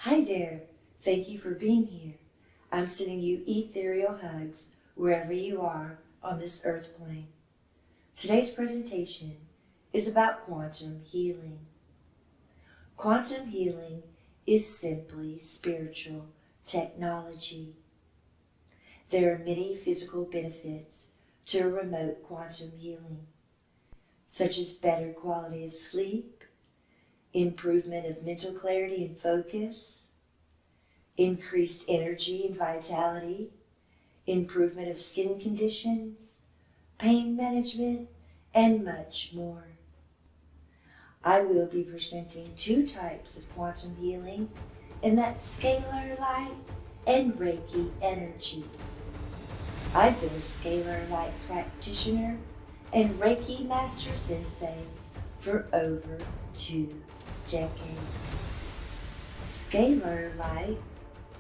Hi there. Thank you for being here. I'm sending you ethereal hugs wherever you are on this earth plane. Today's presentation is about quantum healing. Quantum healing is simply spiritual technology. There are many physical benefits to remote quantum healing, such as better quality of sleep, improvement of mental clarity and focus, increased energy and vitality, improvement of skin conditions, pain management, and much more. I will be presenting two types of quantum healing, and that's Scalar Light and Reiki Energy. I've been a Scalar Light practitioner and Reiki Master Sensei for over 2 decades. Scalar Light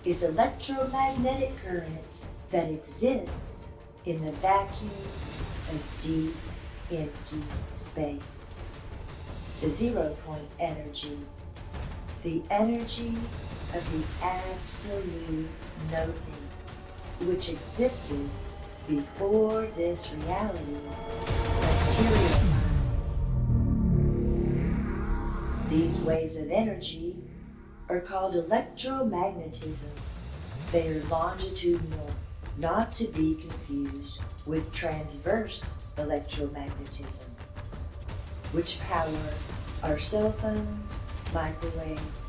is electromagnetic currents that exist in the vacuum of deep, empty space. The 0 point energy, the energy of the absolute nothing, which existed before this reality materialized. These waves of energy are called electromagnetism. They are longitudinal, not to be confused with transverse electromagnetism, which power our cell phones, microwaves,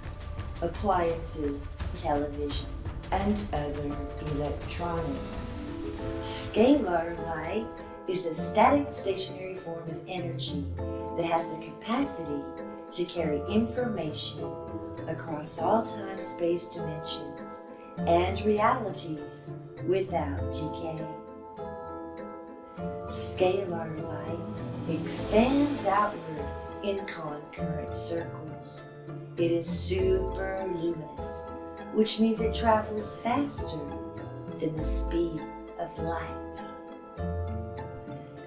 appliances, television, and other electronics. Scalar light is a static stationary form of energy that has the capacity to carry information across all time-space dimensions and realities without decay. Scalar light expands outward in concurrent circles. It is super luminous, which means it travels faster than the speed of light.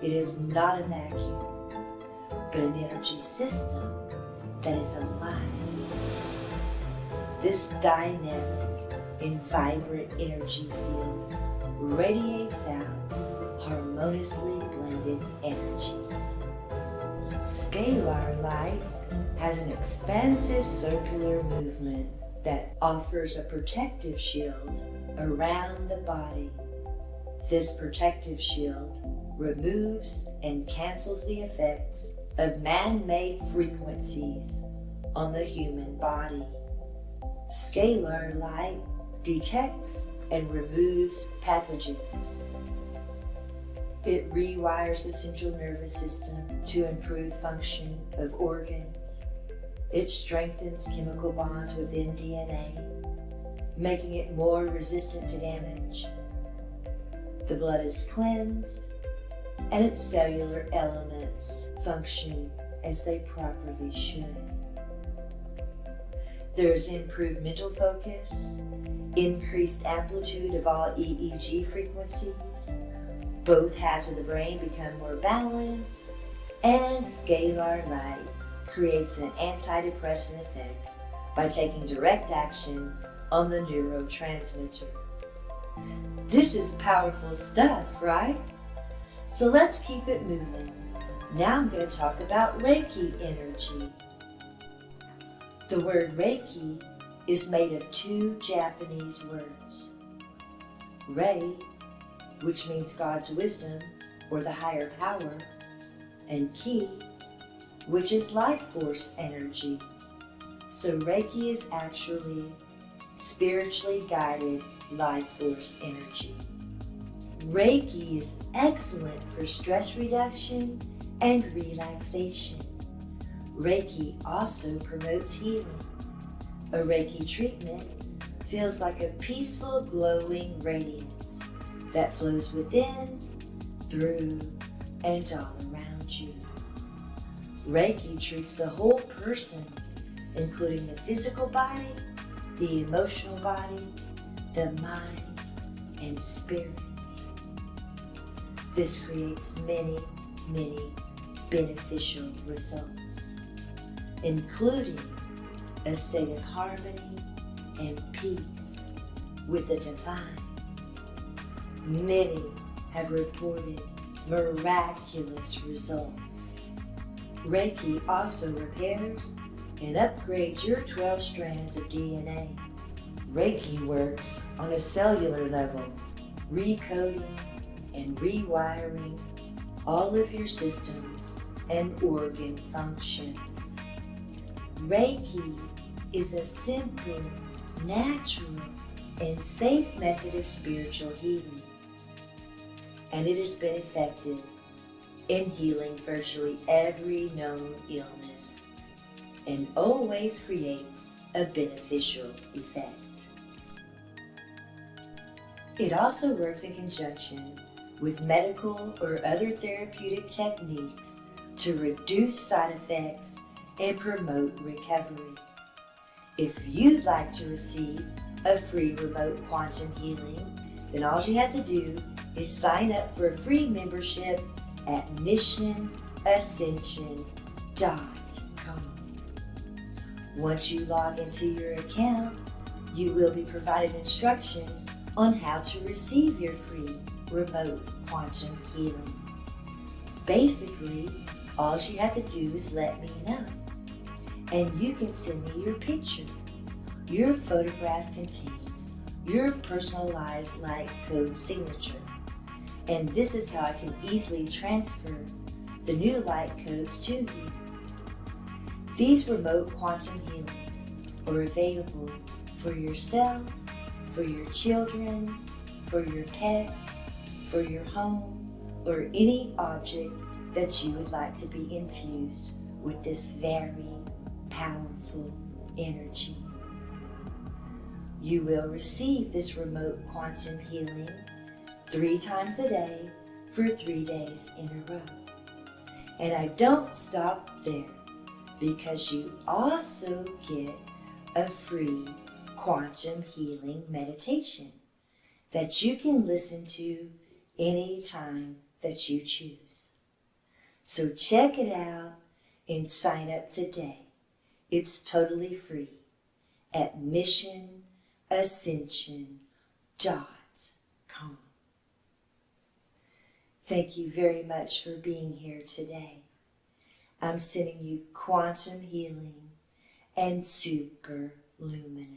It is not a vacuum, but an energy system that is alive. This dynamic and vibrant energy field radiates out harmoniously blended energies. Scalar light has an expansive circular movement that offers a protective shield around the body. This protective shield removes and cancels the effects of man-made frequencies on the human body. Scalar light detects and removes pathogens. It rewires the central nervous system to improve function of organs. It strengthens chemical bonds within DNA, making it more resistant to damage. The blood is cleansed, and its cellular elements function as they properly should. There is improved mental focus, increased amplitude of all EEG frequencies, both halves of the brain become more balanced, and Scalar light creates an antidepressant effect by taking direct action on the neurotransmitter. This is powerful stuff, right? So let's keep it moving. Now I'm going to talk about Reiki energy. The word Reiki is made of 2 Japanese words. Rei, which means God's wisdom or the higher power, and Ki, which is life force energy. So Reiki is actually spiritually guided life force energy. Reiki is excellent for stress reduction and relaxation. Reiki also promotes healing. A Reiki treatment feels like a peaceful, glowing radiance that flows within, through, and all around you. Reiki treats the whole person, including the physical body, the emotional body, the mind, and spirit. This creates many, many beneficial results, including a state of harmony and peace with the divine. Many have reported miraculous results. Reiki also repairs and upgrades your 12 strands of DNA. Reiki works on a cellular level, recoding and rewiring all of your systems and organ functions. Reiki is a simple, natural, and safe method of spiritual healing, and it has been effective in healing virtually every known illness and always creates a beneficial effect. It also works in conjunction with medical or other therapeutic techniques to reduce side effects and promote recovery. If you'd like to receive a free remote quantum healing, then all you have to do is sign up for a free membership at magicnn.com. Once you log into your account, you will be provided instructions on how to receive your free remote quantum healing. Basically, all you have to do is let me know, and you can send me your picture. Your photograph contains your personalized light code signature, and this is how I can easily transfer the new light codes to you. These remote quantum healings are available for yourself, for your children, for your pets, for your home, or any object that you would like to be infused with this very powerful energy. You will receive this remote quantum healing 3 times a day for 3 days in a row. And I don't stop there, because you also get a free quantum healing meditation that you can listen to anytime that you choose. So check it out and sign up today. It's totally free at missionascension.com. Thank you very much for being here today. I'm sending you quantum healing and super luminous